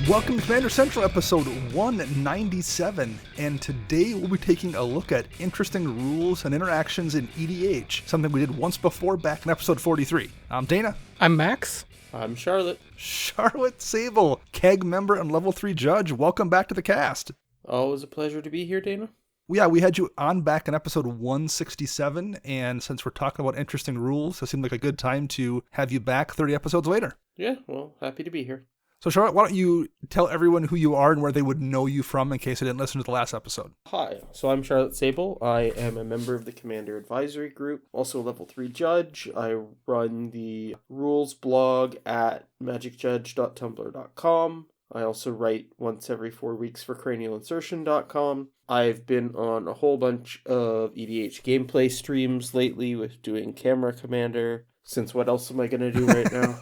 Welcome to Commander Central, episode 197, and today we'll be taking a look at interesting rules and interactions in EDH, something we did once before back in episode 43. I'm Dana. I'm Max. I'm Charlotte. Charlotte Sable, KEG member and level 3 judge. Welcome back to the cast. Always a pleasure to be here, Dana. Yeah, we had you on back in episode 167, and since we're talking about interesting rules, it seemed like a good time to have you back 30 episodes later. Yeah, well, happy to be here. So Charlotte, why don't you tell everyone who you are and where they would know you from in case they didn't listen to the last episode. Hi, so I'm Charlotte Sable. I am a member of the Commander Advisory Group, also a level 3 judge. I run the rules blog at magicjudge.tumblr.com. I also write once every 4 weeks for cranialinsertion.com. I've been on a whole bunch of EDH gameplay streams lately with doing Camera Commander, since what else am I going to do right now?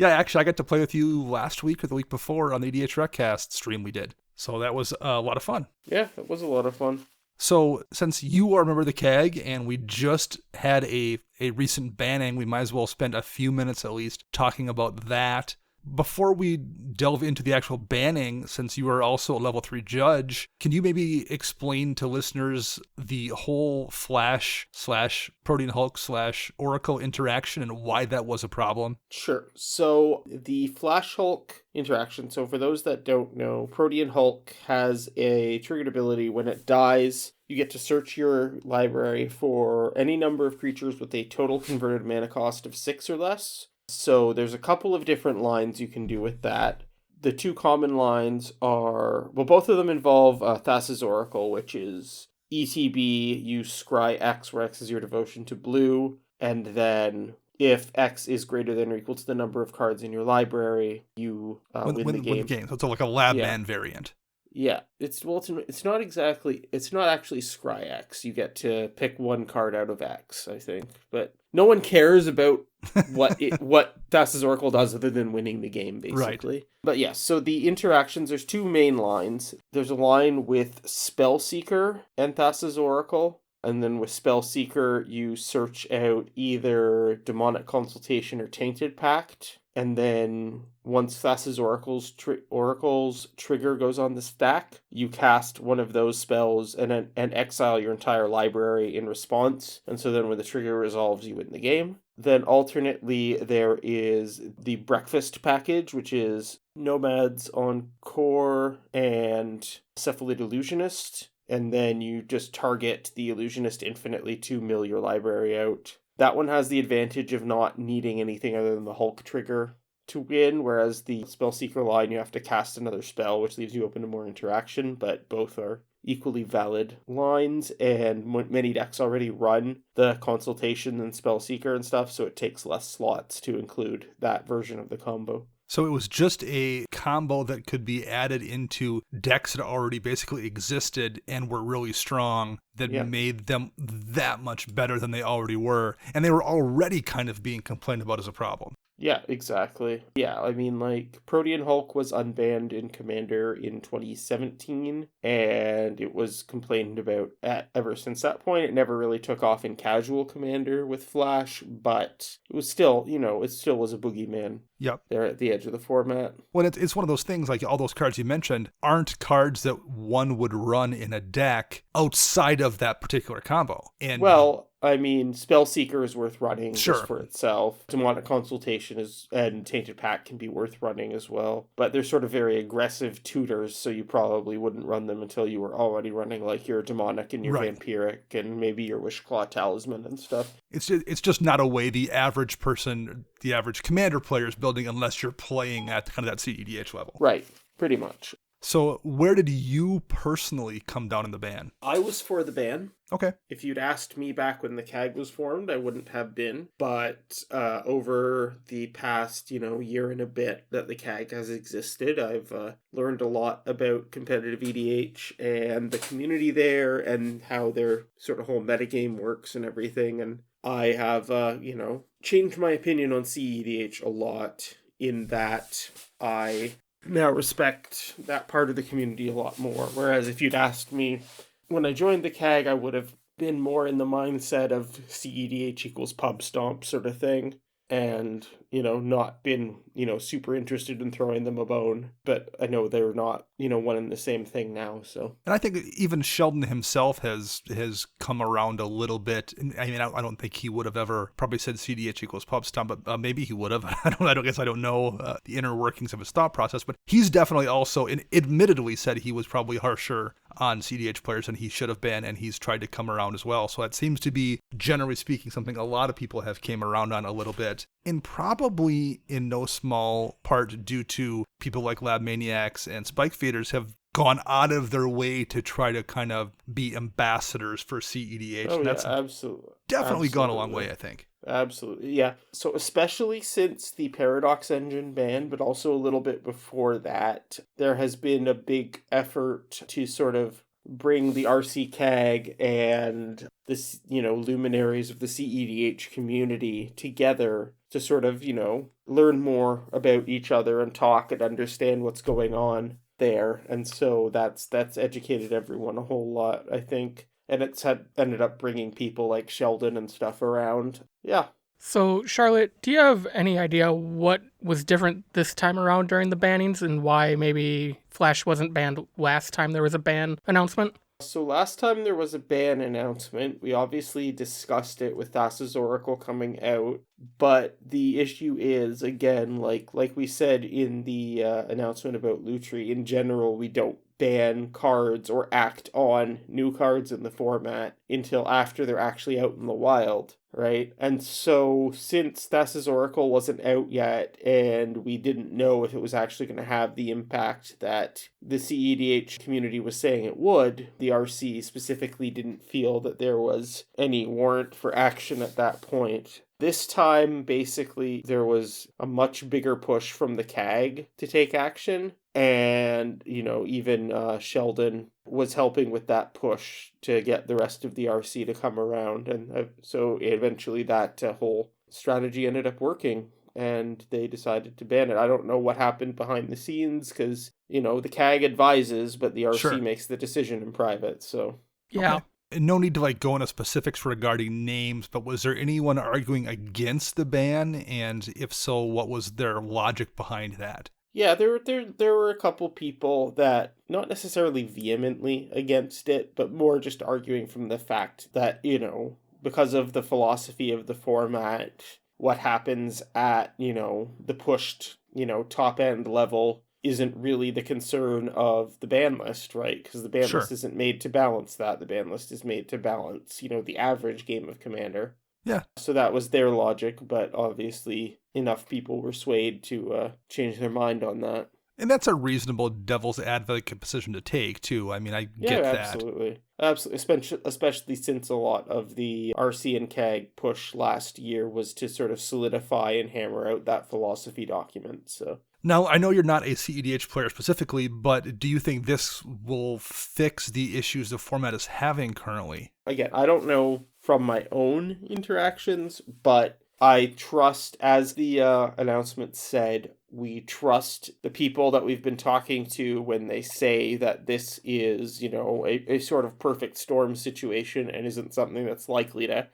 Yeah, actually, I got to play with you last week or the week before on the EDH Recast stream we did. So that was a lot of fun. Yeah, it was a lot of fun. So since you are a member of the KEG and we just had a recent banning, we might as well spend a few minutes at least talking about that. Before we delve into the actual banning, since you are also a level 3 judge, can you maybe explain to listeners the whole Flash/Protean Hulk/Oracle interaction and why that was a problem? Sure. So the Flash Hulk interaction, so for those that don't know, Protean Hulk has a triggered ability. When it dies, you get to search your library for any number of creatures with a total converted mana cost of 6 or less. So there's a couple of different lines you can do with that. The two common lines are, well, both of them involve Thassa's Oracle, which is ETB, you scry X, where X is your devotion to blue, and then if X is greater than or equal to the number of cards in your library, you win the game. So it's like a lab man variant. Yeah, it's not actually scry X. You get to pick one card out of X, I think, but no one cares about what Thassa's Oracle does other than winning the game, basically. Right. But yes, so the interactions, there's two main lines. There's a line with Spellseeker and Thassa's Oracle, and then with Spellseeker, you search out either Demonic Consultation or Tainted Pact. And then once Thassa's Oracle's trigger goes on the stack, you cast one of those spells and exile your entire library in response. And so then when the trigger resolves, you win the game. Then alternately, there is the Breakfast package, which is Nomads on Core and Cephalid Illusionist. And then you just target the Illusionist infinitely to mill your library out. That one has the advantage of not needing anything other than the Hulk trigger to win, whereas the Spellseeker line, you have to cast another spell, which leaves you open to more interaction, but both are equally valid lines, and many decks already run the Consultation and Spellseeker and stuff, so it takes less slots to include that version of the combo. So it was just a combo that could be added into decks that already basically existed and were really strong that made them that much better than they already were. And they were already kind of being complained about as a problem. Yeah, exactly. Yeah, I mean, like, Protean Hulk was unbanned in Commander in 2017, and it was complained about ever since that point. It never really took off in casual Commander with Flash, but it was still, it still was a boogeyman. Yep. There at the edge of the format. Well, it's one of those things, like all those cards you mentioned, aren't cards that one would run in a deck outside of that particular combo. And well, I mean, Spellseeker is worth running just for itself. Demonic Consultation and Tainted Pact can be worth running as well. But they're sort of very aggressive tutors, so you probably wouldn't run them until you were already running like your Demonic and your Vampiric and maybe your Wishclaw Talisman and stuff. It's just not a way the average person, the average Commander player is building unless you're playing at kind of that CEDH level. Right, pretty much. So where did you personally come down in the ban? I was for the ban. Okay. If you'd asked me back when the CAG was formed, I wouldn't have been. But over the past, year and a bit that the CAG has existed, I've learned a lot about competitive EDH and the community there and how their sort of whole metagame works and everything. And I have, changed my opinion on CEDH a lot in that I now respect that part of the community a lot more. Whereas if you'd asked me when I joined the CAG, I would have been more in the mindset of CEDH equals pub stomp sort of thing. and, not been, super interested in throwing them a bone. But I know they're not, one and the same thing now, so. And I think even Sheldon himself has come around a little bit. I mean, I don't think he would have ever probably said CDH equals pub stomp, but maybe he would have. I don't know the inner workings of his thought process, but he's definitely also admittedly said he was probably harsher on CDH players than he should have been, and he's tried to come around as well. So that seems to be, generally speaking, something a lot of people have came around on a little bit, and probably in no small part due to people like Lab Maniacs and Spike Faders have gone out of their way to try to kind of be ambassadors for CEDH. Oh, and yeah, that's absolutely. Definitely gone a long way, I think. Absolutely, yeah. So especially since the Paradox engine ban, but also a little bit before that, there has been a big effort to sort of bring the RC CAG and the, luminaries of the CEDH community together to sort of, learn more about each other and talk and understand what's going on there. And so that's educated everyone a whole lot, I think. And it's ended up bringing people like Sheldon and stuff around. Yeah. So, Charlotte, do you have any idea what was different this time around during the bannings and why maybe Flash wasn't banned last time there was a ban announcement? So last time there was a ban announcement, we obviously discussed it with Thassa's Oracle coming out, but the issue is, again, like we said in the announcement about Lutri, in general, we don't ban cards or act on new cards in the format until after they're actually out in the wild, right? And so since Thassa's Oracle wasn't out yet and we didn't know if it was actually going to have the impact that the CEDH community was saying it would, the RC specifically didn't feel that there was any warrant for action at that point. This time, basically, there was a much bigger push from the CAG to take action. And, even Sheldon was helping with that push to get the rest of the RC to come around. And so eventually that whole strategy ended up working. And they decided to ban it. I don't know what happened behind the scenes because, the CAG advises, but the RC makes the decision in private. So, yeah. Okay. No need to go into specifics regarding names, but was there anyone arguing against the ban? And if so, what was their logic behind that? Yeah, there were a couple people that not necessarily vehemently against it, but more just arguing from the fact that, because of the philosophy of the format, what happens at, the pushed, top end level isn't really the concern of the ban list, right? Because the ban list isn't made to balance that. The ban list is made to balance, the average game of Commander. Yeah. So that was their logic, but obviously enough people were swayed to change their mind on that. And that's a reasonable devil's advocate position to take, too. I mean, I get that. Absolutely. Absolutely. Especially since a lot of the RC and CAG push last year was to sort of solidify and hammer out that philosophy document, so... Now, I know you're not a CEDH player specifically, but do you think this will fix the issues the format is having currently? Again, I don't know from my own interactions, but I trust, as the announcement said, we trust the people that we've been talking to when they say that this is, a sort of perfect storm situation and isn't something that's likely to,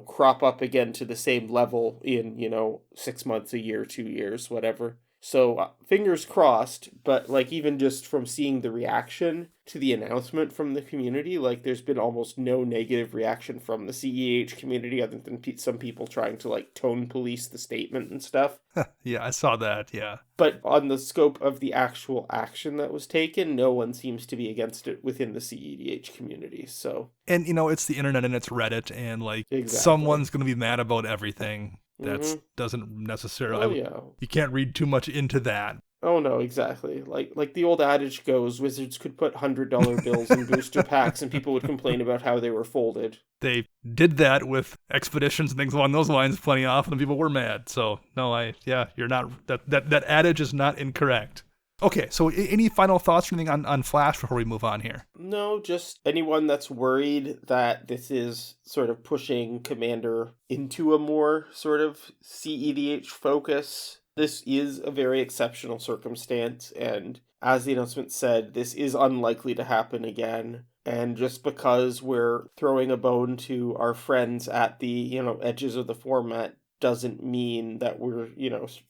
crop up again to the same level in, 6 months, a year, 2 years, whatever. So fingers crossed, but even just from seeing the reaction to the announcement from the community, there's been almost no negative reaction from the CEH community other than some people trying to tone police the statement and stuff. Yeah, I saw that, yeah. But on the scope of the actual action that was taken, no one seems to be against it within the CEDH community, so... And, it's the internet and it's Reddit, and, exactly. Someone's going to be mad about everything. That doesn't necessarily... You can't read too much into that. Oh, no, exactly. Like the old adage goes, wizards could put $100 bills in booster packs and people would complain about how they were folded. They did that with expeditions and things along those lines plenty often, and people were mad. So, no, you're not... That adage is not incorrect. Okay, so any final thoughts or anything on Flash before we move on here? No, just anyone that's worried that this is sort of pushing Commander into a more sort of CEDH focus. This is a very exceptional circumstance, and as the announcement said, this is unlikely to happen again. And just because we're throwing a bone to our friends at the, edges of the format doesn't mean that we're,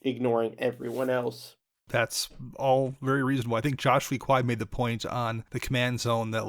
ignoring everyone else. That's all very reasonable. I think Josh Lee Kwai made the point on the Command Zone that,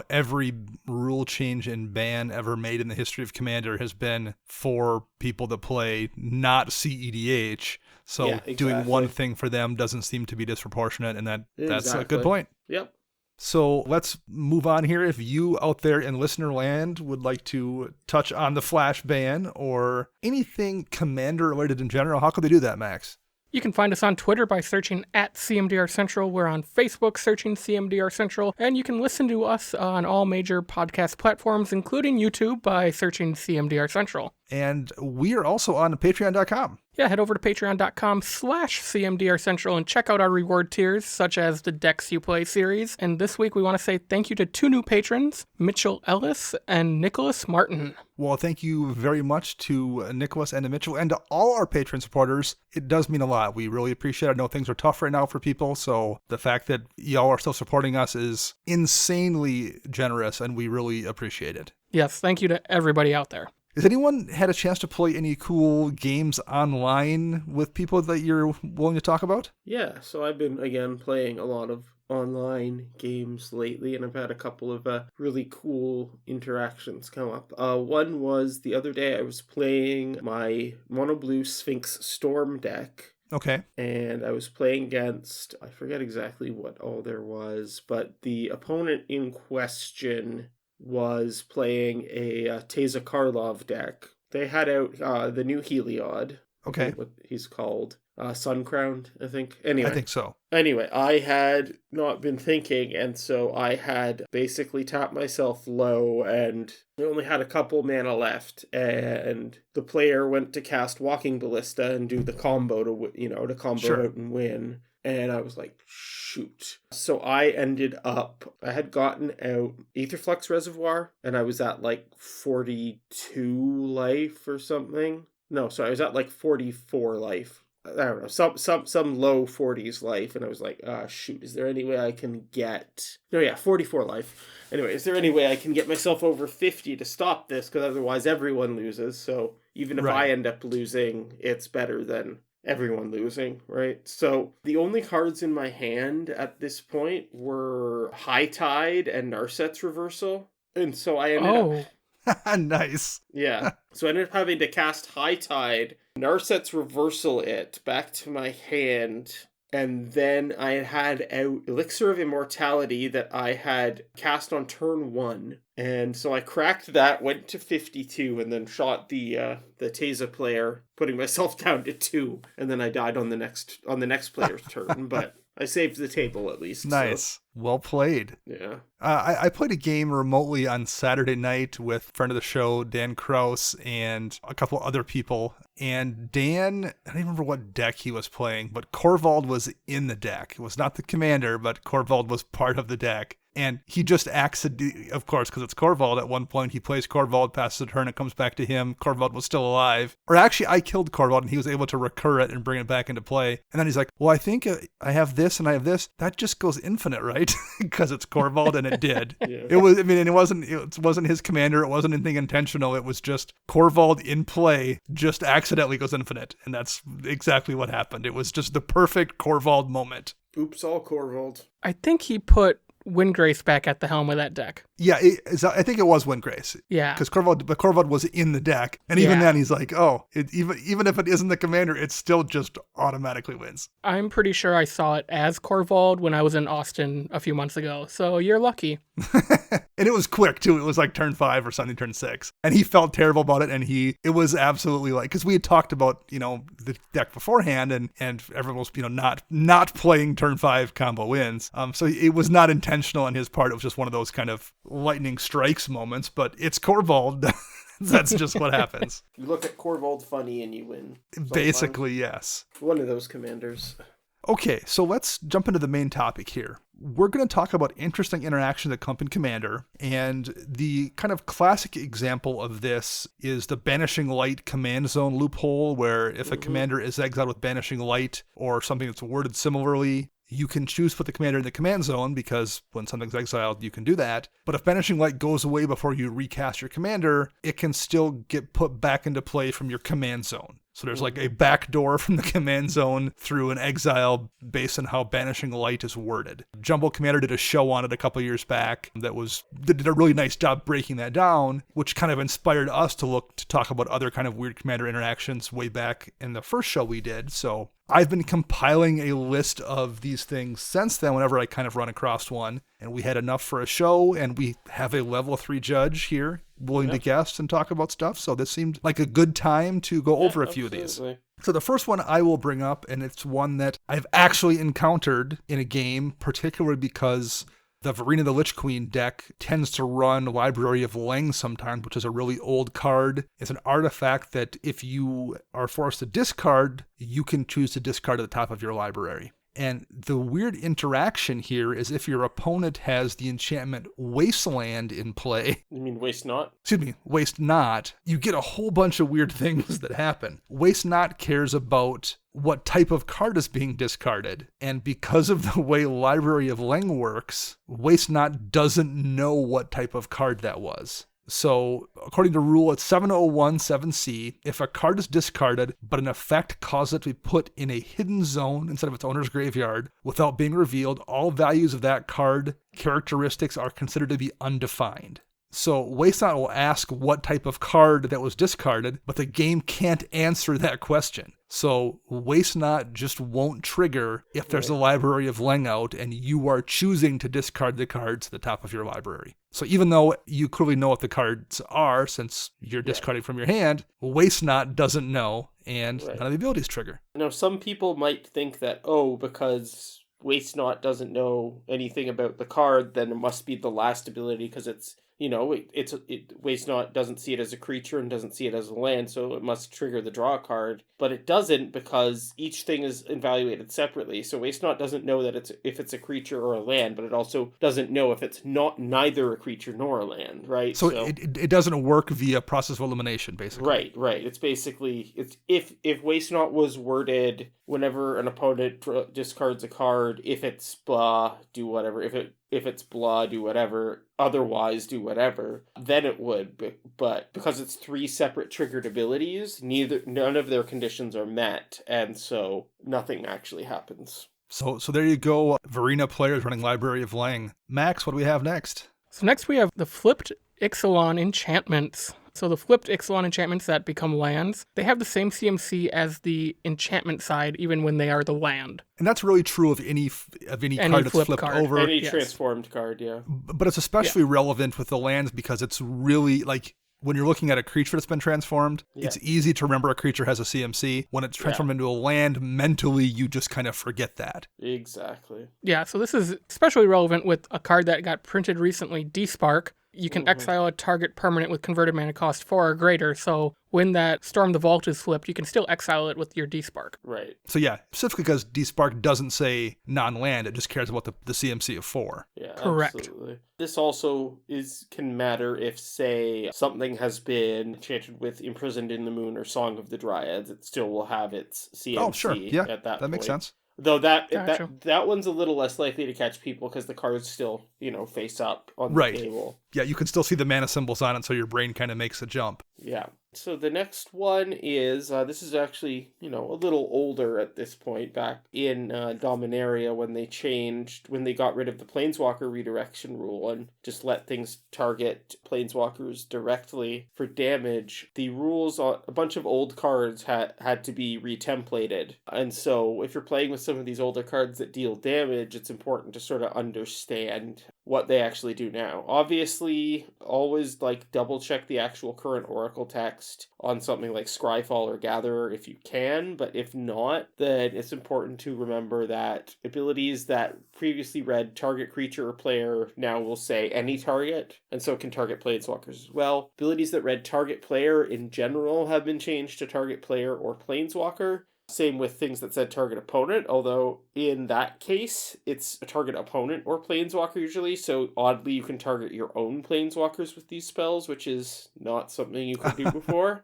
every rule change and ban ever made in the history of Commander has been for people that play not CEDH. So Yeah, exactly. Doing one thing for them doesn't seem to be disproportionate, and that's a Exactly. good point. Yep. So let's move on here. If you out there in listener land would like to touch on the Flash ban or anything Commander related in general, how could they do that, Max? You can find us on Twitter by searching @CMDR Central. We're on Facebook searching CMDR Central. And you can listen to us on all major podcast platforms, including YouTube, by searching CMDR Central. And we are also on patreon.com. Yeah, head over to patreon.com/CMDR Central and check out our reward tiers, such as the Decks You Play series. And this week we want to say thank you to 2 new patrons, Mitchell Ellis and Nicholas Martin. Well, thank you very much to Nicholas and to Mitchell and to all our patron supporters. It does mean a lot. We really appreciate it. I know things are tough right now for people, so the fact that y'all are still supporting us is insanely generous, and we really appreciate it. Yes, thank you to everybody out there. Has anyone had a chance to play any cool games online with people that you're willing to talk about? Yeah, so I've been, again, playing a lot of online games lately, and I've had a couple of really cool interactions come up. One was the other day I was playing my Mono Blue Sphinx Storm deck. Okay. And I was playing against, I forget exactly what all there was, but the opponent in question was playing a Teza Karlov deck. They had out the new Heliod. Okay. What he's called. Suncrowned, I think. Anyway. I think so. Anyway, I had not been thinking, and so I had basically tapped myself low, and I only had a couple mana left, and the player went to cast Walking Ballista and do the combo to combo Sure. out and win. And I was like, shoot. So I had gotten out Aetherflux Reservoir, and I was at 42 life or something. No, sorry, I was at 44 life. I don't know, some low 40s life, and I was like, shoot, is there any way I can get... No, yeah, 44 life. Anyway, is there any way I can get myself over 50 to stop this? Because otherwise everyone loses, so even if I end up losing, it's better than everyone losing, right? So the only cards in my hand at this point were High Tide and Narset's Reversal, and so I ended up... Nice. Yeah. So I ended up having to cast High Tide, Narset's Reversal it back to my hand, and then I had out Elixir of Immortality that I had cast on turn 1. And so I cracked that, went to 52, and then shot the Teza player, putting myself down to 2, and then I died on the next player's turn, but I saved the table at least. Nice. So. Well played. Yeah. I played a game remotely on Saturday night with a friend of the show, Dan Kraus, and a couple other people. And Dan, I don't even remember what deck he was playing, but Korvald was in the deck. It was not the commander, but Korvald was part of the deck. And he just accidentally, of course, because it's Korvald, at one point he plays Korvald, passes the turn, it comes back to him. Korvald was still alive. Or actually, I killed Korvald and he was able to recur it and bring it back into play. And then he's like, well, I think I have this and I have this. That just goes infinite, right? Because it's Korvald, and it did. Yeah. It was, I mean, and it wasn't his commander. It wasn't anything intentional. It was just Korvald in play just accidentally goes infinite. And that's exactly what happened. It was just the perfect Korvald moment. Oops, all Korvald. I think he put Windgrace back at the helm of that deck. Yeah, I think it was Windgrace. Yeah. Because Korvald was in the deck. And even then he's like, even if it isn't the commander, it still just automatically wins. I'm pretty sure I saw it as Korvald when I was in Austin a few months ago. So you're lucky. And it was quick too. It was like turn 5 or something, turn 6. And he felt terrible about it. And it was absolutely because we had talked about, the deck beforehand and everyone was, not playing turn 5 combo wins. So it was not intentional on his part. It was just one of those kind of lightning strikes moments, but it's Korvald. That's just what happens. You look at Korvald funny and you win. Basically, yes. One of those commanders. Okay, so let's jump into the main topic here. We're going to talk about interesting interaction that come in Commander, and the kind of classic example of this is the Banishing Light command zone loophole, where if a commander is exiled with Banishing Light or something that's worded similarly, you can choose to put the commander in the command zone because when something's exiled, you can do that. But if Banishing Light goes away before you recast your commander, it can still get put back into play from your command zone. So there's like a back door from the command zone through an exile based on how Banishing Light is worded. Jumbo Commander did a show on it a couple years back that did a really nice job breaking that down, which kind of inspired us to talk about other kind of weird commander interactions way back in the first show we did. So I've been compiling a list of these things since then whenever I kind of run across one. And we had enough for a show, and we have a level 3 judge here willing to guest and talk about stuff. So this seemed like a good time to go over a few of these. So the first one I will bring up, and it's one that I've actually encountered in a game, particularly because the Varina the Lich Queen deck tends to run Library of Leng sometimes, which is a really old card. It's an artifact that if you are forced to discard, you can choose to discard at the top of your library. And the weird interaction here is if your opponent has the enchantment Wasteland in play. You mean Waste Not? Excuse me, Waste Not. You get a whole bunch of weird things that happen. Waste Not cares about what type of card is being discarded. And because of the way Library of Leng works, Waste Not doesn't know what type of card that was. So, according to rule, it's 7017C. If a card is discarded, but an effect causes it to be put in a hidden zone instead of its owner's graveyard without being revealed, all values of that card characteristics are considered to be undefined. So, Waste Not will ask what type of card that was discarded, but the game can't answer that question. So, Waste Not just won't trigger if there's a Library of Leng out and you are choosing to discard the cards at the top of your library. So even though you clearly know what the cards are, since you're discarding from your hand, Waste Not doesn't know, and none of the abilities trigger. Now, some people might think that, because Waste Not doesn't know anything about the card, then it must be the last ability because it's, Waste Not doesn't see it as a creature and doesn't see it as a land, so it must trigger the draw card. But it doesn't because each thing is evaluated separately. So Waste Not doesn't know that if it's a creature or a land, but it also doesn't know if it's neither a creature nor a land, right? So it doesn't work via process of elimination, basically. Right. It's basically if Waste Not was worded whenever an opponent discards a card, if it's blah, do whatever. If it's blah, do whatever. Otherwise, do whatever. Then it would. But because it's 3 separate triggered abilities, none of their conditions are met, and so nothing actually happens. So there you go. Varina players running Library of Leng. Max, what do we have next? So next we have the flipped Exelon Enchantments. So the flipped Exelon enchantments that become lands, they have the same CMC as the enchantment side, even when they are the land. And that's really true of any card that's flipped card. over. Any transformed card, yeah. But it's especially relevant with the lands because it's really, like, when you're looking at a creature that's been transformed, it's easy to remember a creature has a CMC. When it's transformed into a land, mentally, you just kind of forget that. Exactly. Yeah, so this is especially relevant with a card that got printed recently, Despark. You can exile a target permanent with converted mana cost 4 or greater, so when that Storm the Vault is flipped, you can still exile it with your Despark. Right. So yeah, specifically because Despark doesn't say non-land, it just cares about the CMC of 4. Yeah, correct. Absolutely. This also can matter if, say, something has been enchanted with Imprisoned in the Moon or Song of the Dryads. It still will have its CMC at that point. Makes sense. Though that one's a little less likely to catch people because the cards still, face up on the table. Yeah, you can still see the mana symbols on it, so your brain kind of makes a jump. Yeah. So the next one is, this is actually, a little older at this point, back in Dominaria when they got rid of the Planeswalker redirection rule and just let things target Planeswalkers directly for damage. The rules on a bunch of old cards had to be retemplated. And so if you're playing with some of these older cards that deal damage, it's important to sort of understand what they actually do now. Obviously, always double check the actual current Oracle text on something like Scryfall or Gatherer if you can, but if not, then it's important to remember that abilities that previously read target creature or player now will say any target, and so can target planeswalkers as well. Abilities that read target player in general have been changed to target player or planeswalker. Same with things that said target opponent, although in that case, it's a target opponent or planeswalker usually, so oddly you can target your own planeswalkers with these spells, which is not something you could do before.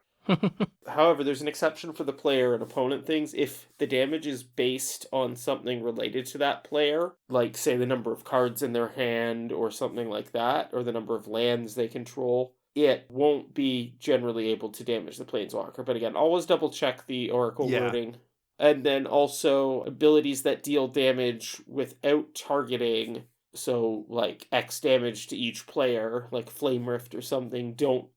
However, there's an exception for the player and opponent things. If the damage is based on something related to that player, like, say, the number of cards in their hand or something like that, or the number of lands they control, it won't be generally able to damage the Planeswalker. But again, always double check the Oracle wording. And then also abilities that deal damage without targeting. So, like, X damage to each player, like Flame Rift or something,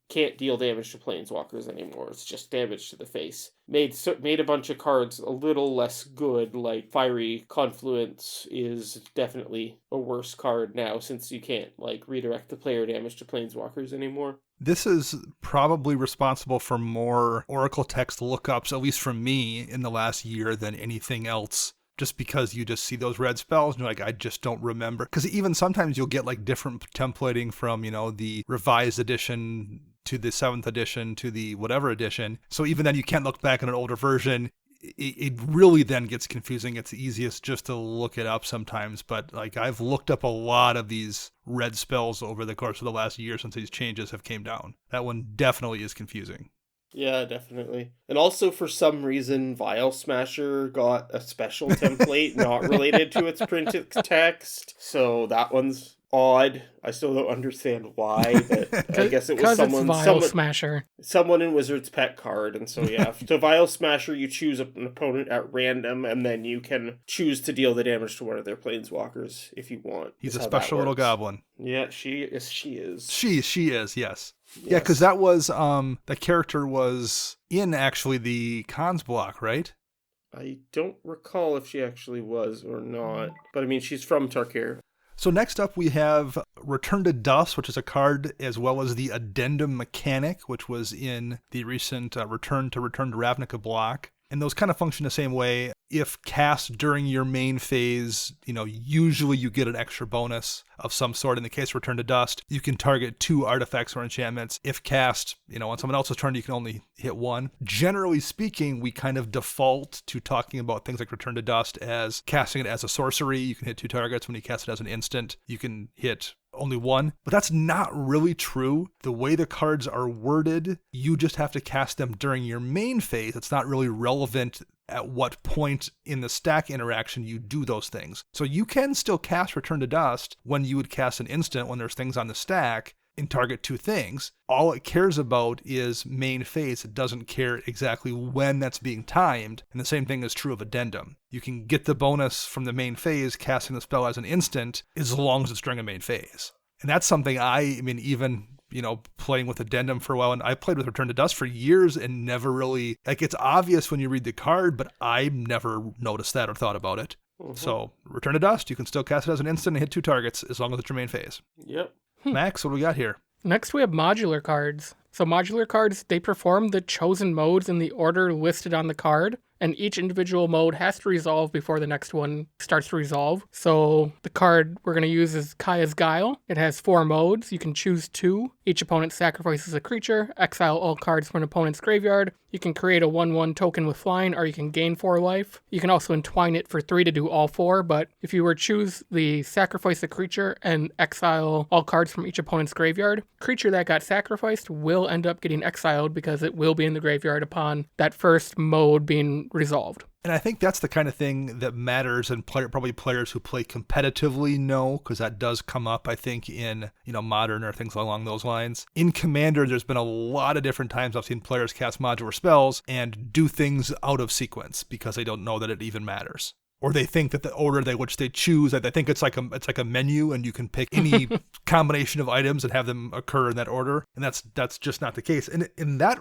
can't deal damage to Planeswalkers anymore. It's just damage to the face. Made a bunch of cards a little less good, like Fiery Confluence is definitely a worse card now, since you can't, like, redirect the player damage to Planeswalkers anymore. This is probably responsible for more Oracle text lookups, at least from me, in the last year than anything else. Just because you just see those red spells and you're like, I just don't remember. Because even sometimes you'll get like different templating from, the revised edition to the 7th edition to the whatever edition. So even then you can't look back on an older version. It really then gets confusing. It's easiest just to look it up sometimes. But like I've looked up a lot of these red spells over the course of the last year since these changes have came down. That one definitely is confusing. Yeah, definitely. And also, for some reason, Vial Smasher got a special template not related to its printed text. So that one's odd. I still don't understand why, but I guess it was someone in Wizard's pet card. And so, yeah. So Vial Smasher, you choose an opponent at random, and then you can choose to deal the damage to one of their Planeswalkers if you want. He's a special little goblin. Yeah, she is. She is, yes. Yeah, because that was, that character was in actually the cons block, right? I don't recall if she actually was or not, but I mean, she's from Tarkir. So next up we have Return to Dust, which is a card, as well as the Addendum Mechanic, which was in the recent Return to Ravnica block. And those kind of function the same way. If cast during your main phase, usually you get an extra bonus of some sort. In the case of Return to Dust, you can target 2 artifacts or enchantments. If cast, on someone else's turn, you can only hit 1. Generally speaking, we kind of default to talking about things like Return to Dust as casting it as a sorcery. You can hit 2 targets. When you cast it as an instant, you can hit only 1. But that's not really true. The way the cards are worded, you just have to cast them during your main phase. It's not really relevant at what point in the stack interaction you do those things. So you can still cast Return to Dust when you would cast an instant when there's things on the stack and target 2 things. All it cares about is main phase. It doesn't care exactly when that's being timed. And the same thing is true of Addendum. You can get the bonus from the main phase casting the spell as an instant as long as it's during a main phase. And that's something even playing with Addendum for a while, and I played with Return to Dust for years and never really, it's obvious when you read the card, but I never noticed that or thought about it. Mm-hmm. So Return to Dust, you can still cast it as an instant and hit 2 targets as long as it's your main phase. Yep. Max, what do we got here? Next we have Modular Cards. So Modular Cards, they perform the chosen modes in the order listed on the card, and each individual mode has to resolve before the next one starts to resolve. So the card we're going to use is Kaya's Guile. It has 4 modes. You can choose 2. Each opponent sacrifices a creature, exile all cards from an opponent's graveyard. You can create a 1/1 token with flying, or you can gain 4 life. You can also entwine it for 3 to do all 4, but if you were to choose the sacrifice a creature and exile all cards from each opponent's graveyard, creature that got sacrificed will end up getting exiled because it will be in the graveyard upon that first mode being resolved. And I think that's the kind of thing that matters, and probably players who play competitively know, because that does come up, I think, in Modern or things along those lines. In Commander, there's been a lot of different times I've seen players cast modular spells and do things out of sequence because they don't know that it even matters. Or they think that the order which they choose, they think it's like a menu, and you can pick any combination of items and have them occur in that order, and that's just not the case. And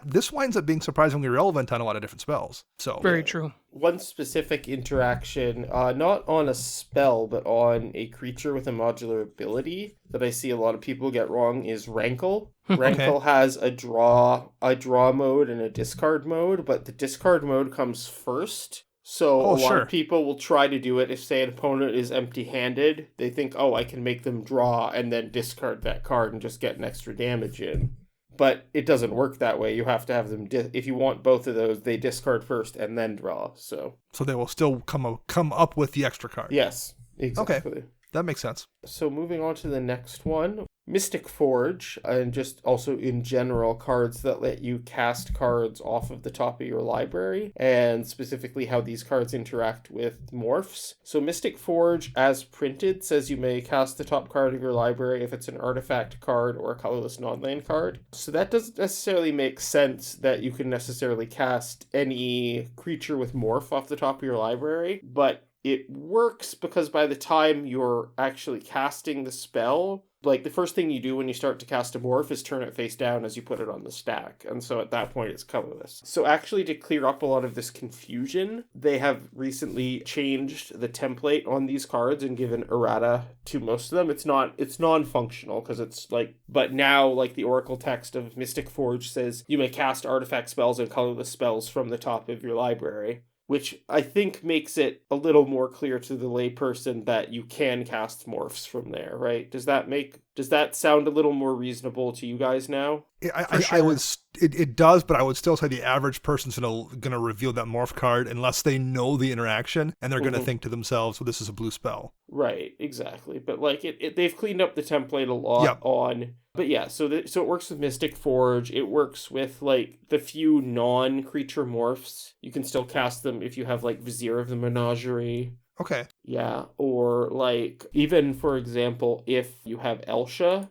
this winds up being surprisingly relevant on a lot of different spells. So very true. One specific interaction, not on a spell, but on a creature with a modular ability that I see a lot of people get wrong is Rankle. Rankle has a draw mode and a discard mode, but the discard mode comes first. So a lot of people will try to do it if, say, an opponent is empty-handed. They think, I can make them draw and then discard that card and just get an extra damage in. But it doesn't work that way. You have to have them, if you want both of those, they discard first and then draw. So they will still come up with the extra card. Yes, exactly. Okay, that makes sense. So moving on to the next one, Mystic Forge, and just also in general, cards that let you cast cards off of the top of your library, and specifically how these cards interact with morphs. So Mystic Forge, as printed, says you may cast the top card of your library if it's an artifact card or a colorless non-land card. So that doesn't necessarily make sense that you can necessarily cast any creature with morph off the top of your library, but it works because by the time you're actually casting the spell, like the first thing you do when you start to cast a morph is turn it face down as you put it on the stack. And so at that point it's colorless. So actually, to clear up a lot of this confusion, they have recently changed the template on these cards and given errata to most of them. It's non-functional because it's like, but now like the Oracle text of Mystic Forge says you may cast artifact spells and colorless spells from the top of your library, which I think makes it a little more clear to the layperson that you can cast morphs from there, right? Does that sound a little more reasonable to you guys now? It does, but I would still say the average person's gonna reveal that morph card unless they know the interaction, and they're gonna think to themselves, well, this is a blue spell. Right, exactly. But like they've cleaned up the template a lot on. But yeah, so it works with Mystic Forge. It works with like the few non-creature morphs. You can still cast them if you have like Vizier of the Menagerie. Okay. Yeah, or like even for example, if you have Elsha,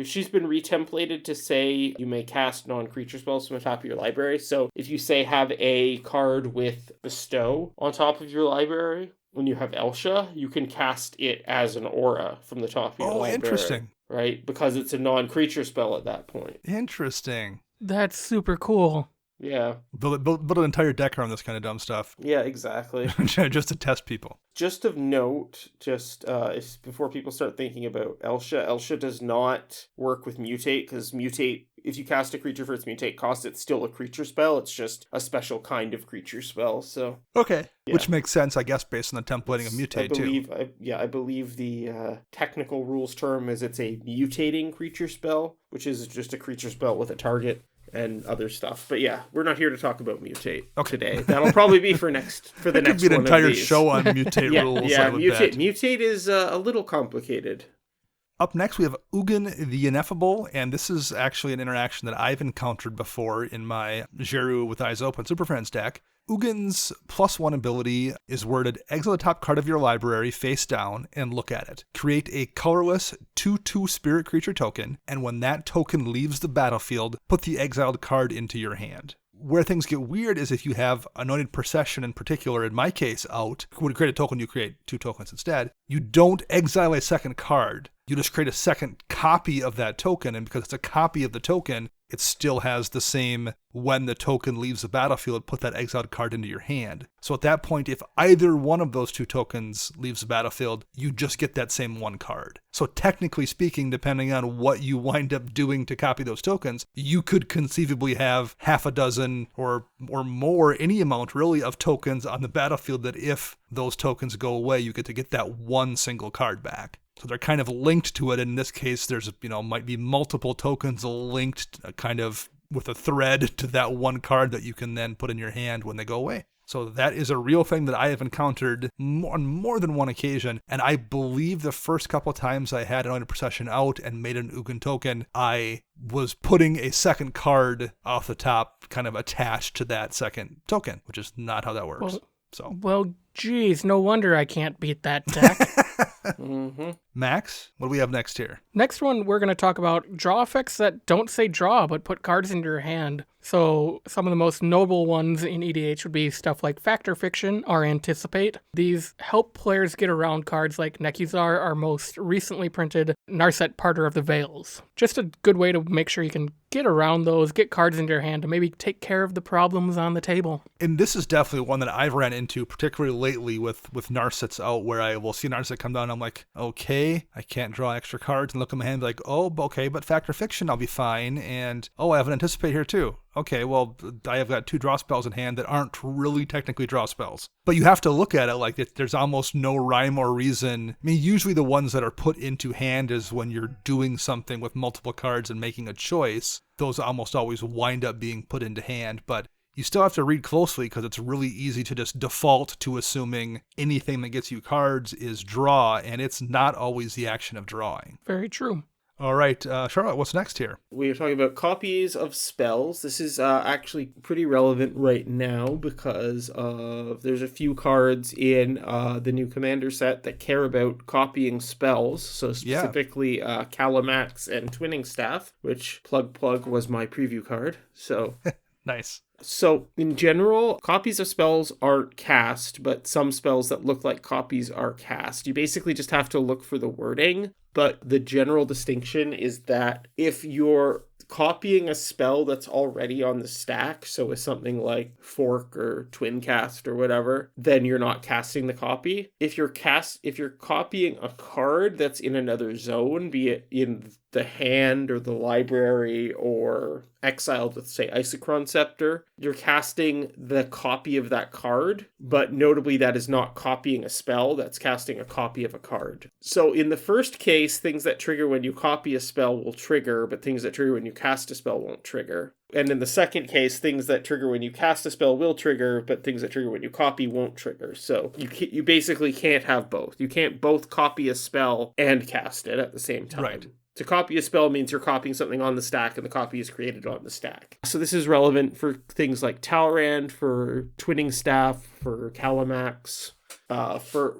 she's been retemplated to say you may cast non-creature spells from the top of your library. So if you say have a card with Bestow on top of your library, when you have Elsha, you can cast it as an aura from the top of your library. Oh, interesting. Right? Because it's a non-creature spell at that point. Interesting. That's super cool. Yeah. Build an entire deck around this kind of dumb stuff. Yeah, exactly. Just to test people. Just of note, before people start thinking about Elsha does not work with Mutate, because Mutate, if you cast a creature for its Mutate cost, it's still a creature spell. It's just a special kind of creature spell. So okay, yeah. Which makes sense, I guess, based on the templating of Mutate too. I believe the technical rules term is it's a mutating creature spell, which is just a creature spell with a target and other stuff. But yeah, we're not here to talk about Mutate today. That'll probably be for the next one. It could be an entire show on Mutate rules. Yeah, Mutate is a little complicated. Up next, we have Ugin the Ineffable, and this is actually an interaction that I've encountered before in my Jeru with Eyes Open Super Friends deck. Ugin's +1 ability is worded, exile the top card of your library face down and look at it. Create a colorless 2/2 spirit creature token, and when that token leaves the battlefield, put the exiled card into your hand. Where things get weird is if you have Anointed Procession in particular, in my case, out, when you create a token, you create 2 tokens instead. You don't exile a second card. You just create a second copy of that token, and because it's a copy of the token, it still has the same, when the token leaves the battlefield, put that exiled card into your hand. So at that point, if either one of those 2 tokens leaves the battlefield, you just get that same 1 card. So technically speaking, depending on what you wind up doing to copy those tokens, you could conceivably have half a dozen or more, any amount really, of tokens on the battlefield that if those tokens go away, you get to get that 1 single card back. So they're kind of linked to it. In this case, there's, might be multiple tokens linked kind of with a thread to that 1 card that you can then put in your hand when they go away. So that is a real thing that I have encountered on more than one occasion. And I believe the first couple times I had Anointed Procession out and made an Ugin token, I was putting a second card off the top kind of attached to that second token, which is not how that works. Well, geez, no wonder I can't beat that deck. Mm-hmm. Max, what do we have next here? Next one, we're going to talk about draw effects that don't say draw, but put cards into your hand. So some of the most notable ones in EDH would be stuff like Factor Fiction or Anticipate. These help players get around cards like Nekuzar, our most recently printed Narset Parter of the Veils. Just a good way to make sure you can get around those, get cards into your hand, and maybe take care of the problems on the table. And this is definitely one that I've ran into, particularly lately with Narsets out, where I will see Narset come down and I'm like, okay, I can't draw extra cards, and look at my hand and be like, oh, okay, but Factor Fiction, I'll be fine. And, oh, I have an Anticipate here too. Okay, well, I have got 2 draw spells in hand that aren't really technically draw spells. But you have to look at it like there's almost no rhyme or reason. I mean, usually the ones that are put into hand is when you're doing something with multiple cards and making a choice. Those almost always wind up being put into hand, but you still have to read closely because it's really easy to just default to assuming anything that gets you cards is draw, and it's not always the action of drawing. Very true. All right, Charlotte, what's next here? We are talking about copies of spells. This is actually pretty relevant right now because there's a few cards in the new Commander set that care about copying spells. So specifically Calamax and Twinning Staff, which plug was my preview card. So Nice. So, in general, copies of spells aren't cast, but some spells that look like copies are cast. You basically just have to look for the wording, but the general distinction is that if you're copying a spell that's already on the stack, so with something like Fork or Twin Cast or whatever, then you're not casting the copy. If you're copying a card that's in another zone, be it in the hand or the library or exiled with, say, Isochron Scepter, you're casting the copy of that card, but notably that is not copying a spell, that's casting a copy of a card. So in the first case, things that trigger when you copy a spell will trigger, but things that trigger when you cast a spell won't trigger. And in the second case, things that trigger when you cast a spell will trigger, but things that trigger when you copy won't trigger. So you basically can't have both. You can't both copy a spell and cast it at the same time. Right. To copy a spell means you're copying something on the stack, and the copy is created on the stack. So this is relevant for things like Talrand, for Twinning Staff, for Calamax, for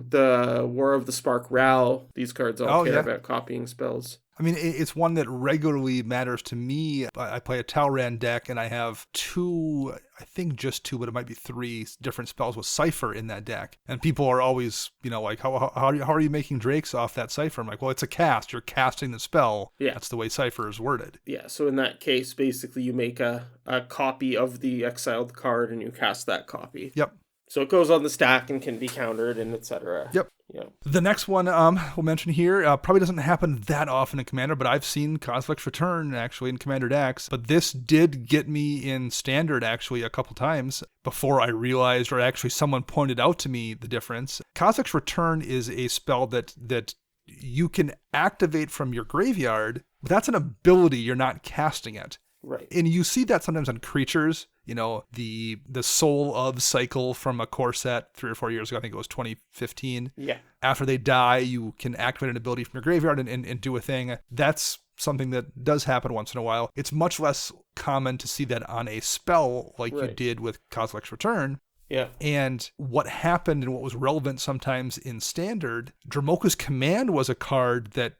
the War of the Spark Ral. These cards all care about copying spells. I mean, it's one that regularly matters to me. I play a Talrand deck, and I have just two, but it might be three different spells with Cypher in that deck. And people are always, like, how are you making Drakes off that Cypher? I'm like, well, it's a cast. You're casting the spell. Yeah. That's the way Cypher is worded. Yeah, so in that case, basically, you make a copy of the exiled card, and you cast that copy. Yep. So it goes on the stack and can be countered and etc. Yep. Yeah. The next one we'll mention here probably doesn't happen that often in Commander, but I've seen Kozilek's Return actually in Commander decks. But this did get me in Standard actually a couple times before I realized, or actually someone pointed out to me the difference. Kozilek's Return is a spell that you can activate from your graveyard, but that's an ability, you're not casting it. Right. And you see that sometimes on creatures, the Soul of cycle from a core set 3 or 4 years ago. I think it was 2015. Yeah. After they die, you can activate an ability from your graveyard and do a thing. That's something that does happen once in a while. It's much less common to see that on a spell like you did with Kozilek's Return. Yeah. And what happened and what was relevant sometimes in Standard, Dromoka's Command was a card that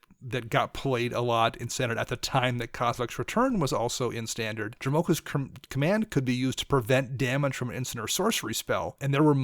got played a lot in Standard at the time that Kozilek's Return was also in Standard. Dromoka's Command could be used to prevent damage from an instant or sorcery spell. And there were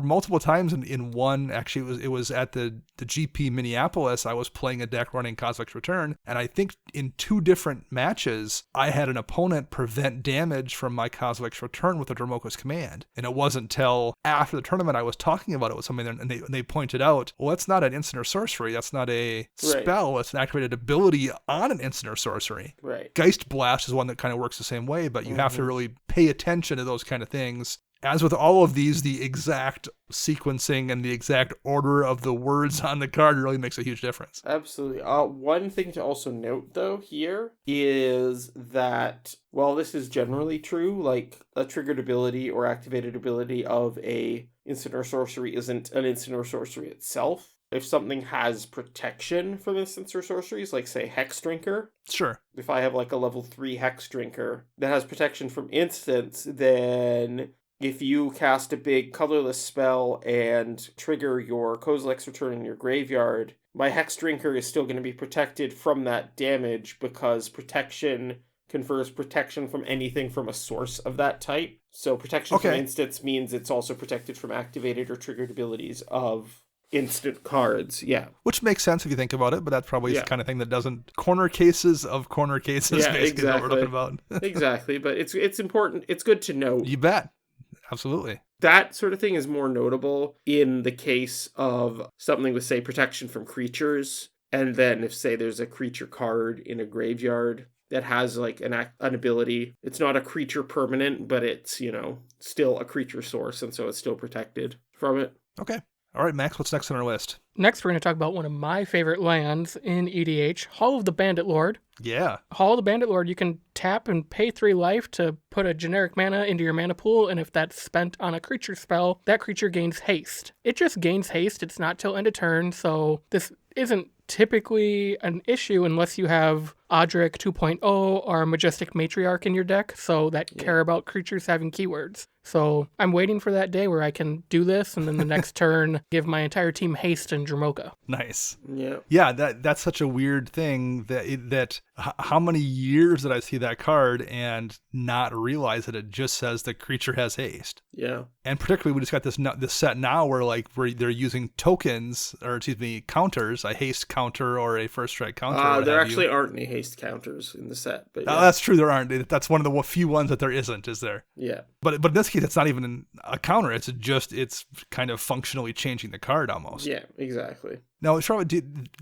multiple times in one, actually it was at the GP Minneapolis, I was playing a deck running Kozilek's Return, and I think in 2 different matches, I had an opponent prevent damage from my Kozilek's Return with a Dromoka's Command. And it wasn't until after the tournament I was talking about it with somebody, and they pointed out, well, that's not an instant or sorcery, that's not a spell, it's an activated ability on an instant or sorcery. Right. Geist Blast is one that kind of works the same way, but you have to really pay attention to those kind of things. As with all of these, the exact sequencing and the exact order of the words on the card really makes a huge difference. Absolutely. One thing to also note, though, here is that, while this is generally true, like a triggered ability or activated ability of a instant or sorcery isn't an instant or sorcery itself. If something has protection from instants or sorceries, like say Hex Drinker. Sure. If I have like a level 3 Hex Drinker that has protection from instants, then if you cast a big colorless spell and trigger your Kozilek's Return in your graveyard, my Hex Drinker is still going to be protected from that damage because protection confers protection from anything from a source of that type. So protection from instants means it's also protected from activated or triggered abilities of instant cards. Yeah. Which makes sense if you think about it, but that's probably the kind of thing that doesn't corner cases of corner cases. Yeah, basically exactly. What we're talking about. Exactly. But it's important. It's good to know. You bet. Absolutely. That sort of thing is more notable in the case of something with, say, protection from creatures. And then if, say, there's a creature card in a graveyard that has like an ability, it's not a creature permanent, but it's, still a creature source. And so it's still protected from it. Okay. All right, Max, what's next on our list? Next, we're going to talk about one of my favorite lands in EDH, Hall of the Bandit Lord. Yeah. Hall of the Bandit Lord, you can tap and pay 3 life to put a generic mana into your mana pool, and if that's spent on a creature spell, that creature gains haste. It just gains haste. It's not till end of turn, so this isn't typically an issue unless you have Audric 2.0 or Majestic Matriarch in your deck, so that care about creatures having keywords. So I'm waiting for that day where I can do this, and then the next turn give my entire team haste and Dromoka. Nice. Yeah. Yeah, that's such a weird thing that how many years did I see that card and not realize that it just says the creature has haste? Yeah. And particularly we just got this set now where they're using tokens, or excuse me, counters, a haste counter or a first strike counter. There actually aren't any haste counters in the set, but yeah. That's true, there aren't. That's one of the few ones that there isn't, is there? Yeah. But in this case, it's not even a counter. It's kind of functionally changing the card almost. Yeah, exactly. Now, Charlotte,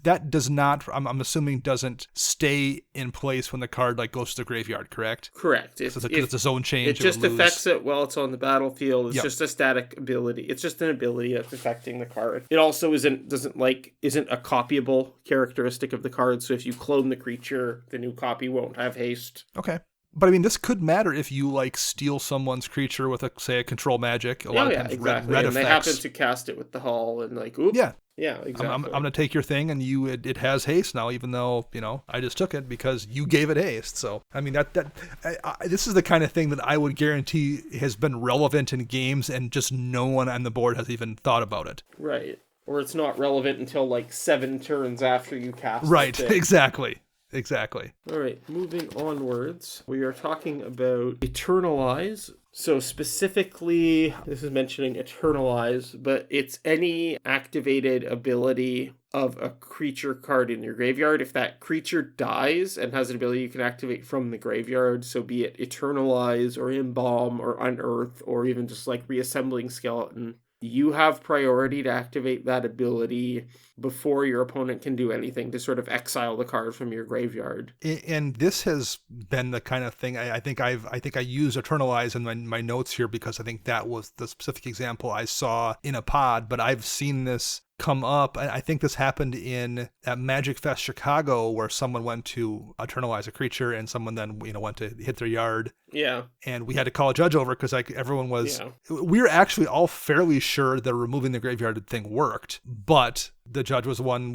that does not, I'm assuming, doesn't stay in place when the card goes to the graveyard, correct? Correct. It's a zone change. It just affects it while it's on the battlefield. It's Yep. just a static ability. It's just an ability that's affecting the card. It also isn't a copyable characteristic of the card. So if you clone the creature, the new copy won't have haste. Okay. But I mean, this could matter if you steal someone's creature with a control magic. A lot of times exactly. red and effects. they happen to cast it with the hull and oops. Yeah. Yeah, exactly. I'm going to take your thing, and it has haste now, even though I just took it because you gave it haste. So I mean this is the kind of thing that I would guarantee has been relevant in games, and just no one on the board has even thought about it. Right, or it's not relevant until 7 turns after you cast. Right, it. exactly. All right, moving onwards, we are talking about Eternalize. So specifically, this is mentioning Eternalize, but it's any activated ability of a creature card in your graveyard. If that creature dies and has an ability you can activate from the graveyard, so be it Eternalize or Embalm or Unearth or even just Reassembling Skeleton, you have priority to activate that ability before your opponent can do anything to sort of exile the card from your graveyard. And this has been the kind of thing I think I use Eternalize in my notes here because I think that was the specific example I saw in a pod, but I've seen this come up. I think this happened at Magic Fest Chicago, where someone went to Eternalize a creature and someone then went to hit their yard. Yeah. And we had to call a judge over because everyone was... Yeah. We were actually all fairly sure that removing the graveyard thing worked, but the judge was one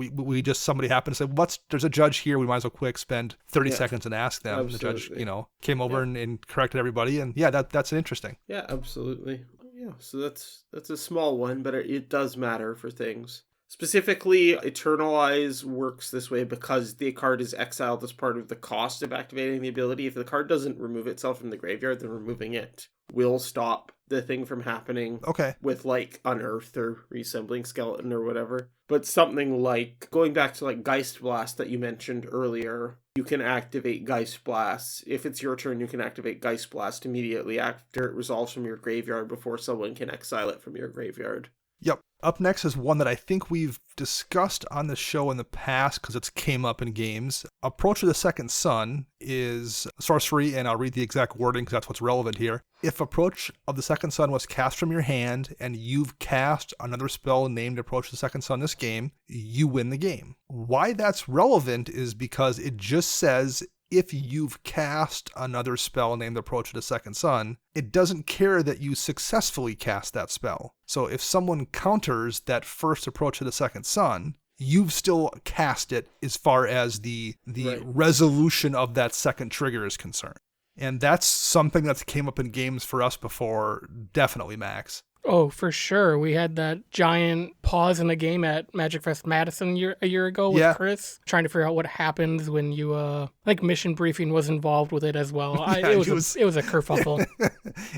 somebody happened to say, there's a judge here, we might as well quick spend 30 seconds and ask them. Absolutely. And the judge, came over and corrected everybody. And yeah, that's interesting. Yeah, absolutely. Yeah, so that's a small one, but it does matter for things. Specifically, Eternalize works this way because the card is exiled as part of the cost of activating the ability. If the card doesn't remove itself from the graveyard, then removing it will stop the thing from happening. Okay. With Unearth or Reassembling Skeleton or whatever. But something going back to Geist Blast that you mentioned earlier, you can activate Geist Blast. If it's your turn, you can activate Geist Blast immediately after it resolves from your graveyard before someone can exile it from your graveyard. Yep. Up next is one that I think we've discussed on the show in the past because it's came up in games. Approach of the Second Sun is sorcery, and I'll read the exact wording because that's what's relevant here. If Approach of the Second Sun was cast from your hand and you've cast another spell named Approach of the Second Sun this game, you win the game. Why that's relevant is because it just says if you've cast another spell named Approach of the Second Sun, it doesn't care that you successfully cast that spell. So if someone counters that first Approach of the Second Sun, you've still cast it as far as the Right. resolution of that second trigger is concerned. And that's something that's came up in games for us before, definitely, Max. Oh, for sure. We had that giant pause in the game at Magic Fest Madison a year ago with Chris, trying to figure out what happens when you, mission briefing was involved with it as well. It was a kerfuffle.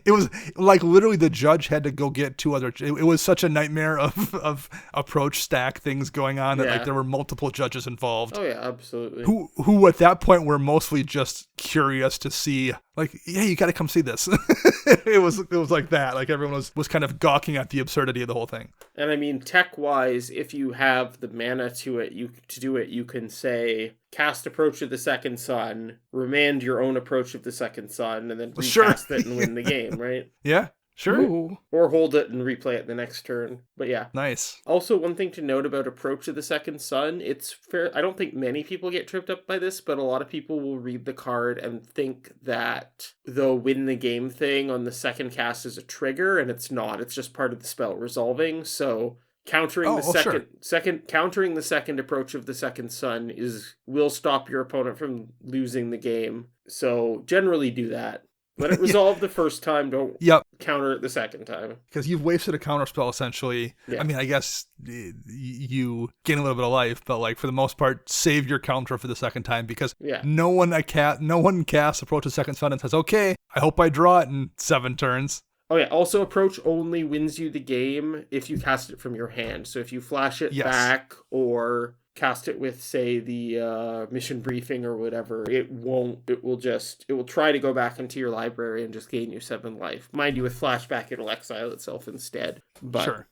It was literally the judge had to go get two other. It was such a nightmare of approach stack things going on that there were multiple judges involved. Oh yeah, absolutely. Who at that point were mostly just curious to see, you got to come see this. It was like that. Everyone was kind of gawking at the absurdity of the whole thing. And I mean, tech-wise, if you have the mana to do it, you can say, cast Approach of the Second Sun, remand your own Approach of the Second Sun, and then recast it and win the game, right? Yeah, sure. Ooh. Or hold it and replay it the next turn. But yeah. Nice. Also, one thing to note about Approach of the Second Sun, it's fair. I don't think many people get tripped up by this, but a lot of people will read the card and think that the win the game thing on the second cast is a trigger, and it's not. It's just part of the spell resolving. So Countering sure. countering the second approach of the second sun will stop your opponent from losing the game. So generally do that. Let it resolve the first time. Don't counter it the second time. Because you've wasted a counterspell, essentially. Yeah. I mean, I guess you gain a little bit of life, but like for the most part, save your counter for the second time because no one casts Approach the Second Sun and says, okay, I hope I draw it in 7 turns. Oh yeah, also Approach only wins you the game if you cast it from your hand. So if you flash it back or cast it with, say, the mission briefing or whatever, it will try to go back into your library and just gain you 7 life. Mind you, with flashback, it'll exile itself instead. But... Sure.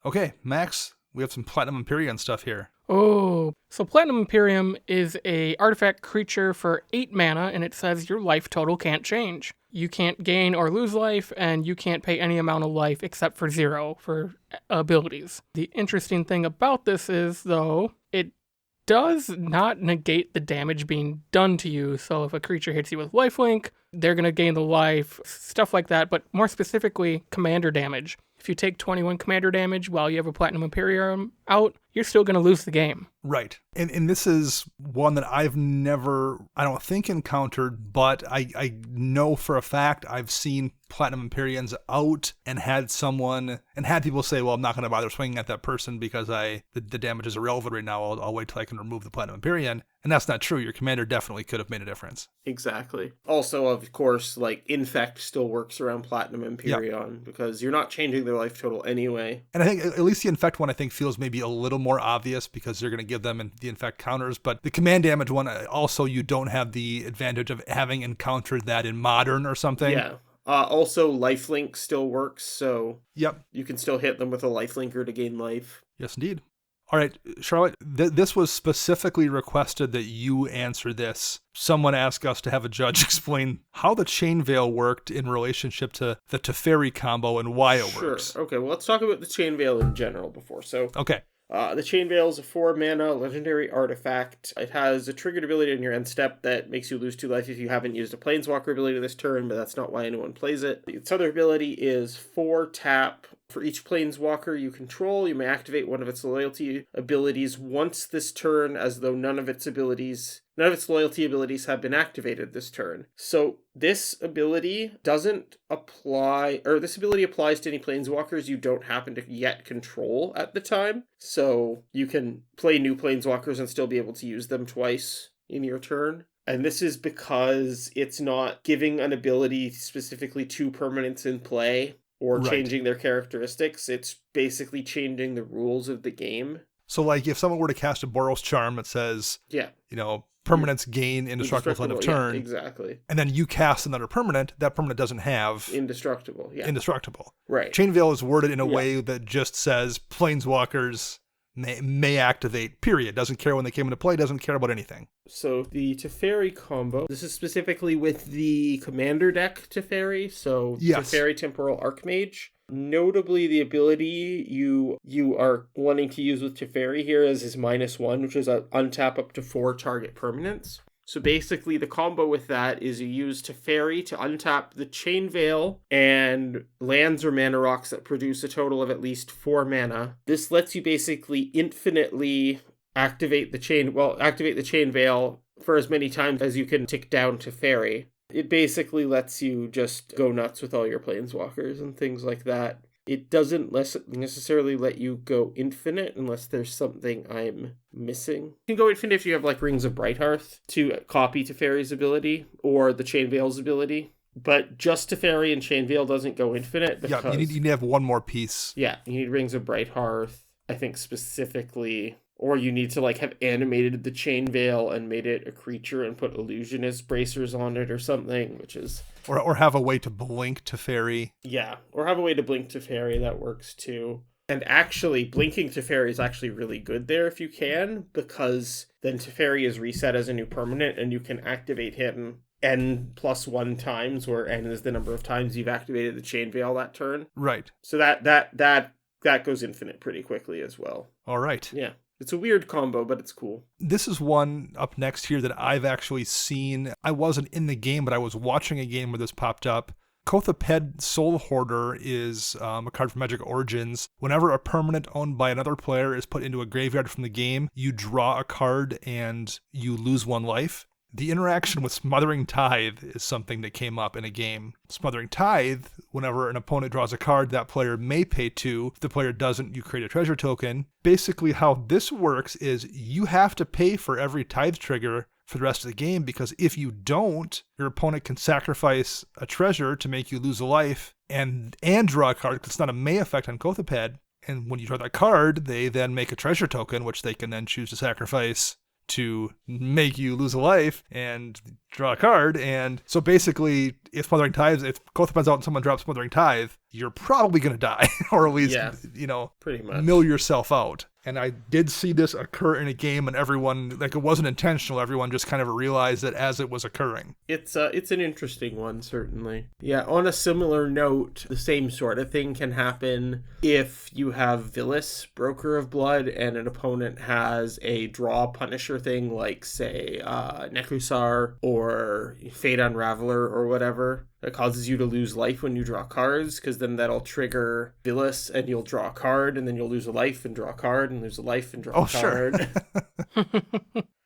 Okay, Max, we have some Platinum Imperium stuff here. Oh, so Platinum Imperium is a artifact creature for 8 mana, and it says your life total can't change. You can't gain or lose life, and you can't pay any amount of life except for 0 for abilities. The interesting thing about this is, though, it does not negate the damage being done to you. So if a creature hits you with lifelink, they're going to gain the life, stuff like that, but more specifically, commander damage. If you take 21 commander damage while you have a Platinum Imperium out, you're still going to lose the game. Right. And this is one that I've never, I don't think, encountered, but I know for a fact I've seen Platinum Imperiums out and had people say, well, I'm not going to bother swinging at that person because the damage is irrelevant right now. I'll wait till I can remove the Platinum Imperium. And that's not true. Your commander definitely could have made a difference. Exactly. Also, of course, like Infect still works around Platinum Imperium because you're not changing their life total anyway. And I think at least the Infect one, I think, feels maybe a little more obvious because you're going to give them the Infect counters. But the command damage one, also, you don't have the advantage of having encountered that in Modern or something. Yeah. Also, lifelink still works, so you can still hit them with a lifelinker to gain life. Yes, indeed. All right, Charlotte, this was specifically requested that you answer this. Someone asked us to have a judge explain how the Chain Veil worked in relationship to the Teferi combo and why it works. Sure. Okay, well, let's talk about the Chain Veil in general before. So, okay. The Chain Veil is a 4-mana legendary artifact. It has a triggered ability in your end step that makes you lose 2 life if you haven't used a Planeswalker ability this turn, but that's not why anyone plays it. Its other ability is 4 tap. For each Planeswalker you control, you may activate one of its loyalty abilities once this turn, as though none of its loyalty abilities have been activated this turn. So this ability applies to any Planeswalkers you don't happen to yet control at the time. So you can play new Planeswalkers and still be able to use them twice in your turn. And this is because it's not giving an ability specifically to permanents in play or changing their characteristics. It's basically changing the rules of the game. So, like, if someone were to cast a Boros Charm that says, permanents gain indestructible at the end of turn. Yeah, exactly. And then you cast another permanent, that permanent doesn't have... Indestructible. Right. Chain Veil is worded in a way that just says Planeswalkers may activate, period. Doesn't care when they came into play, doesn't care about anything. So the Teferi combo, this is specifically with the Commander deck Teferi, so Teferi Temporal Archmage. Notably, the ability you are wanting to use with Teferi here is his -1, which is untap up to 4 target permanents. So basically, the combo with that is you use Teferi to untap the Chain Veil and lands or mana rocks that produce a total of at least 4 mana. This lets you basically infinitely activate the Chain Veil for as many times as you can tick down Teferi. It basically lets you just go nuts with all your Planeswalkers and things like that. It doesn't necessarily let you go infinite unless there's something I'm missing. You can go infinite if you have like Rings of Brighthearth to copy Teferi's ability or the Chain Veil's ability. But just Teferi and Chain Veil doesn't go infinite because... Yeah, you need to have one more piece. Yeah, you need Rings of Brighthearth, I think specifically... Or you need to like have animated the Chain Veil and made it a creature and put illusionist bracers on it or something, which is... Or have a way to blink Teferi. Yeah, or have a way to blink Teferi, that works too. And actually, blinking Teferi is actually really good there if you can, because then Teferi is reset as a new permanent and you can activate him n+1 times, where n is the number of times you've activated the Chain Veil that turn. Right. So that goes infinite pretty quickly as well. All right. Yeah. It's a weird combo, but it's cool. This is one up next here that I've actually seen. I wasn't in the game, but I was watching a game where this popped up. Kothaped Soul Hoarder is a card from Magic Origins. Whenever a permanent owned by another player is put into a graveyard from the game, you draw a card and you lose 1 life. The interaction with Smothering Tithe is something that came up in a game. Smothering Tithe, whenever an opponent draws a card, that player may pay 2. If the player doesn't, you create a treasure token. Basically, how this works is you have to pay for every Tithe trigger for the rest of the game, because if you don't, your opponent can sacrifice a treasure to make you lose a life and draw a card, because it's not a May effect on Kothaped. And when you draw that card, they then make a treasure token, which they can then choose to sacrifice to make you lose a life and draw a card. And so basically, if Kothaped's out and someone drops Smothering Tithe, you're probably going to die, or at least, pretty much mill yourself out. And I did see this occur in a game, and everyone, it wasn't intentional, everyone just kind of realized it as it was occurring. It's an interesting one, certainly. Yeah, on a similar note, the same sort of thing can happen if you have Villis, Broker of Blood, and an opponent has a draw Punisher thing, like, say, Nekusar or Fate Unraveler or whatever. It causes you to lose life when you draw cards, because then that'll trigger Villis, and you'll draw a card, and then you'll lose a life and draw a card, and lose a life and draw a card. Sure.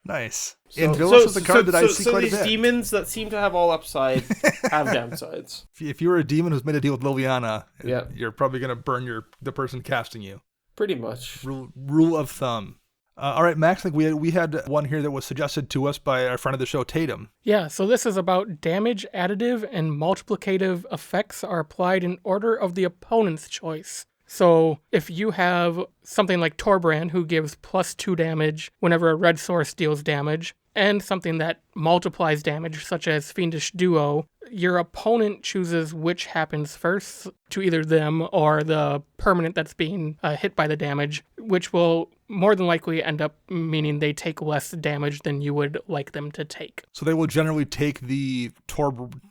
Nice. And Villis is a card that I see quite a bit. So these demons that seem to have all upside have downsides. If you're a demon who's made a deal with Liliana, yeah, you're probably going to burn the person casting you. Pretty much. Rule of thumb. All right, Max, I think we had one here that was suggested to us by our friend of the show, Tatum. Yeah, so this is about damage additive and multiplicative effects are applied in order of the opponent's choice. So if you have something like Torbrand, who gives +2 damage whenever a red source deals damage, and something that multiplies damage, such as Fiendish Duo, your opponent chooses which happens first to either them or the permanent that's being hit by the damage, which will more than likely end up meaning they take less damage than you would like them to take. So they will generally take the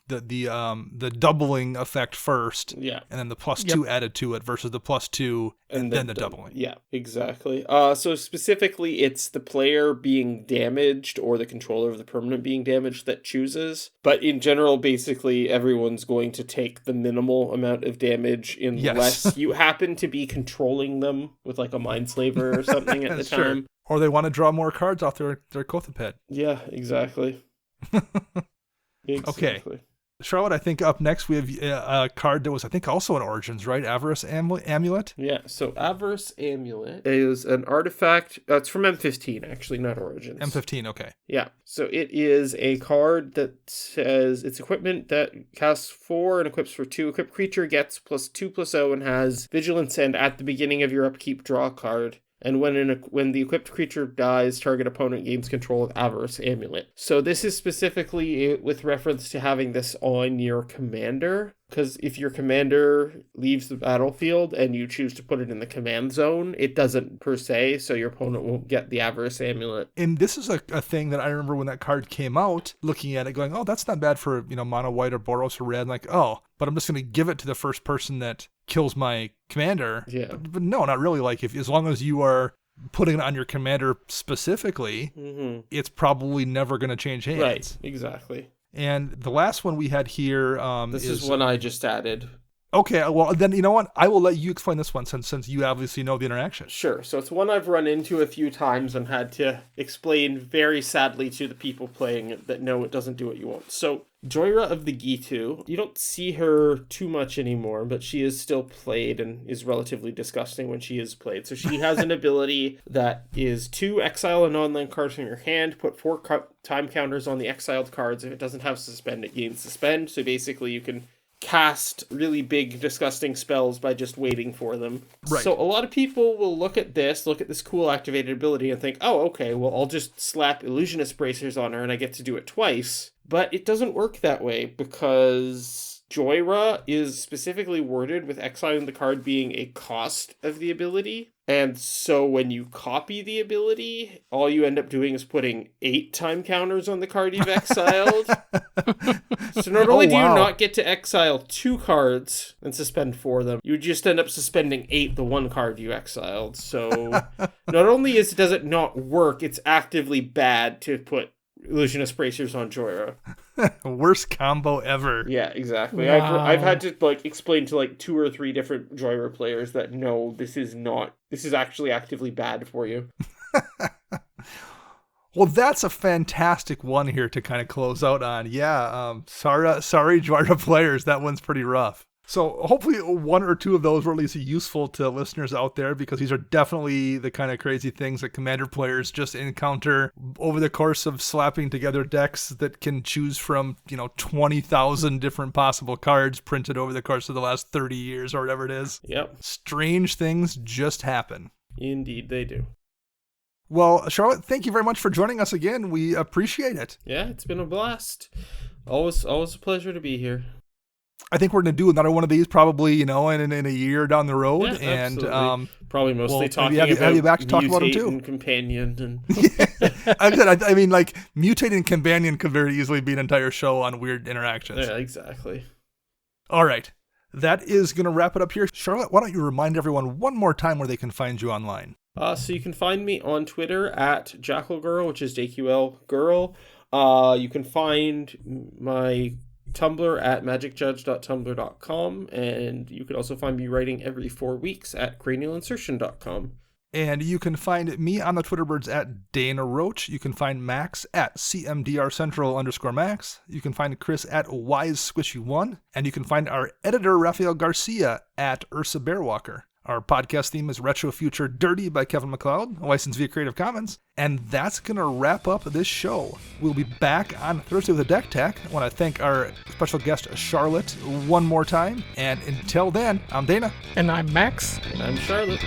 doubling effect first, yeah, and then the +2 added to it versus the +2 and then the doubling. Yeah, exactly. So specifically, it's the player being damaged or the controller of the permanent being damaged that chooses. But in general, basically, everyone's going to take the minimal amount of damage unless you happen to be controlling them with like a Mindslaver or something at the time. Or they want to draw more cards off their Kothaped. Yeah, exactly. Okay. Charlotte, I think up next we have a card that was, I think, also in Origins, right? Avarice Amulet? Yeah, so Avarice Amulet is an artifact. It's from M15, actually, not Origins. M15, okay. Yeah, so it is a card that says it's equipment that casts 4 and equips for 2. Equipped creature gets +2/+0 and has Vigilance, and at the beginning of your upkeep, draw a card. And when the equipped creature dies, target opponent gains control of Avarice Amulet. So this is specifically with reference to having this on your commander, because if your commander leaves the battlefield and you choose to put it in the command zone, it doesn't per se, so your opponent won't get the Avarice Amulet. And this is a thing that I remember when that card came out, looking at it going, oh, that's not bad for, mono white or Boros or red. Like, oh, but I'm just going to give it to the first person that kills my commander. Yeah. But no, not really. Like, as long as you are putting it on your commander specifically, it's probably never going to change hands. Right, exactly. And the last one we had here this is one I just added. Okay, well, then you know what? I will let you explain this one since you obviously know the interaction. Sure. So it's one I've run into a few times and had to explain very sadly to the people playing it that no, it doesn't do what you want. So Joyra of the Gitu, you don't see her too much anymore, but she is still played and is relatively disgusting when she is played. So she has an ability that is 2 exile and non-land cards from your hand, put 4 time counters on the exiled cards. If it doesn't have suspend, it gains suspend. So basically you can cast really big, disgusting spells by just waiting for them. Right. So a lot of people will look at this cool activated ability and think, oh, okay, well, I'll just slap Illusionist Bracers on her and I get to do it twice. But it doesn't work that way because Joyra is specifically worded with exiling the card being a cost of the ability. And so when you copy the ability, all you end up doing is putting 8 time counters on the card you've exiled. So not only do you not get to exile 2 cards and suspend 4 of them, you just end up suspending 8 the 1 card you exiled. So not only does it not work, it's actively bad to put Illusionist Bracers on Joyra. Worst combo ever. Yeah, exactly. Wow. I've had to like explain to like 2 or 3 different Joyra players that no, this is actually actively bad for you. Well, that's a fantastic one here to kind of close out on. Yeah, sorry, Joyra players. That one's pretty rough. So hopefully 1 or 2 of those were at least useful to listeners out there, because these are definitely the kind of crazy things that Commander players just encounter over the course of slapping together decks that can choose from, 20,000 different possible cards printed over the course of the last 30 years or whatever it is. Yep. Strange things just happen. Indeed they do. Well, Charlotte, thank you very much for joining us again. We appreciate it. Yeah, it's been a blast. Always a pleasure to be here. I think we're going to do another one of these probably, in a year down the road. Yeah, and absolutely. Probably mostly talking have about you back to talk about them Mutate too. and Companion. And I mean, like, Mutate and Companion could very easily be an entire show on weird interactions. yeah, exactly. All right. That is going to wrap it up here. Charlotte, why don't you remind everyone one more time where they can find you online? So you can find me on Twitter at JackalGirl, which is JQL Girl. You can find my Tumblr at magicjudge.tumblr.com, and you can also find me writing every 4 weeks at cranialinsertion.com. And you can find me on the Twitterbirds at Dana Roach. You can find Max at CMDRCentral_Max. You can find Chris at WiseSquishy1. And you can find our editor, Rafael Garcia, at Ursa Bearwalker. Our podcast theme is Retro Future Dirty by Kevin MacLeod, licensed via Creative Commons. And that's going to wrap up this show. We'll be back on Thursday with a deck tech. I want to thank our special guest, Charlotte, one more time. And until then, I'm Dana. And I'm Max. And I'm Charlotte.